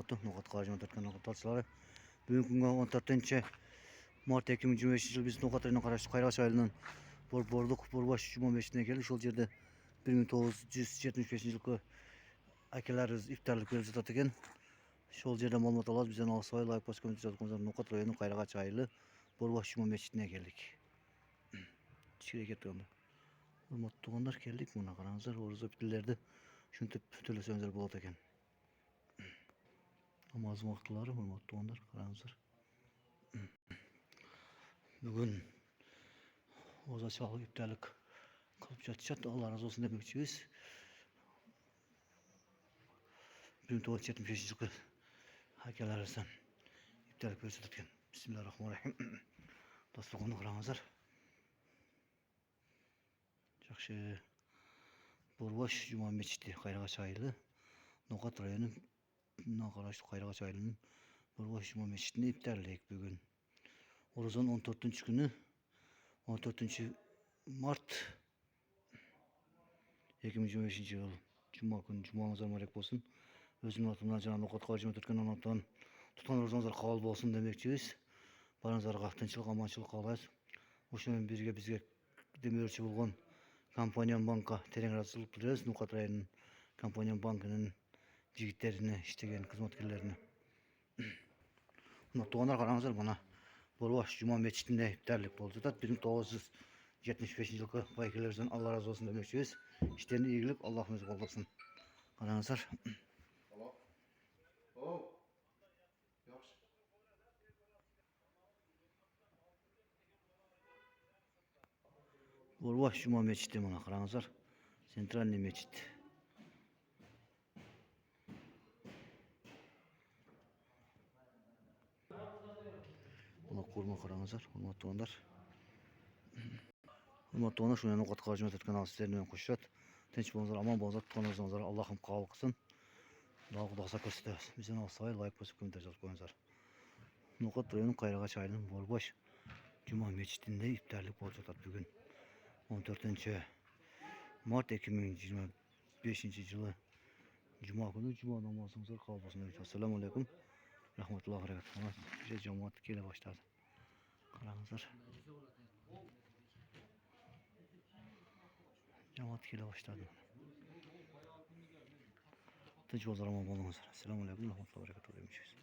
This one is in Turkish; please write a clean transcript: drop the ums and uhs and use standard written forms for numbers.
hormatly Nokat Karajman Türkmen Nokatalçıları. Bugünkü günge 14 Mart 2025 yıl biz Nokat Rayonuna Karaş aylarının Borbaş Cuma Meşidi'ne geldik. Şol yerde 1975 yılki akelerimiz iftarlık verip jatat eken. Şol yerde malumat alabız. Bizden Alsay Layık Baş Komitesi Nokat Rayonu Kayrağa aylı Borbaş Cuma Meşidi'ne geldik. İçeri getirdim. Hormatly tuganlar geldik buna qarаңыздар. Orada bitilerde şuntip töleseňizler bolat eken. Namaz wagtlary hormatly tuganlar qarаңыздар. Bugün oza çalıp iptalik kılıp jatışat. Allah razı olsun demekçiyiz. 1975 yılki hakelerden iptalik ko'rsatilgan. Bismillahirrahmanirrahim. Dostlarımı qarаңыздар. Жақсы. Borbaş Cuma Meçidi Kayrağa aylı Nokat Rayonu Kayrağa aylı'nın Borbaş Cuma Meçidi'ne iptallik bugün. Orazan 14. günü 14. Mart 2025 yıl Cuma günü Cuma'mız mübarek olsun. Özümün atımdan Cenab-ı Nokat Karajman Türkmen Anap'tan tutan orazanızlar kabul olsun demekçiyiz. Baranızlar qaqtınçılık, amançılık qalayız. Oşunun bizge demirçi bolgan Kampaniyan banka tereň razılık biliriz. Nokat Rayonunun Kampaniyan bankının jigitlerine, iştegen kızmatkerlerine. Tuğanlar qarаңыздар bana. Borbaş Cuma Meçidinde iptallik boldu jatat. 1975 yılki baykelerden Allah razı olsun demekçiyiz. İşlerinde iyilik Allah'ımız kollasın. Qarаңыздар. Borbaş Cuma Meçidi mana qarаңыздар. Sentralniy meçit. Buna kurma qarаңыздар. Hormatly tuğanlar. Hormatly tuğanlar şuna Nokat Karajman Türkmen Asislerine koşat. Tinç bolňuzlar, aman bolňuzlar, tutanlaryňyzlar Allah'ım kabul kılsın. Daha Kudasa körsütebiz. Bizden Alsay Layık Baş Komitesi jazyp koýňuzlar. Nokat Rayonu Kayrağa aylynyň Borbaş Cuma Meçidinde iptallik bolup jatat bugün. 14. Mart 2025 yılı Cuma günü Cuma namazımızlar kabul olsun. Assalamu alaikum. Rahmetullahi ve berekatuhu. Bize cemaat gele başladı. Qarаңыздар. Cemaat gele başladı. Tinç bolňuzlar, aman bolňuzlar. Assalamu alaikum. Rahmetullahi ve berekatuhu demişiz.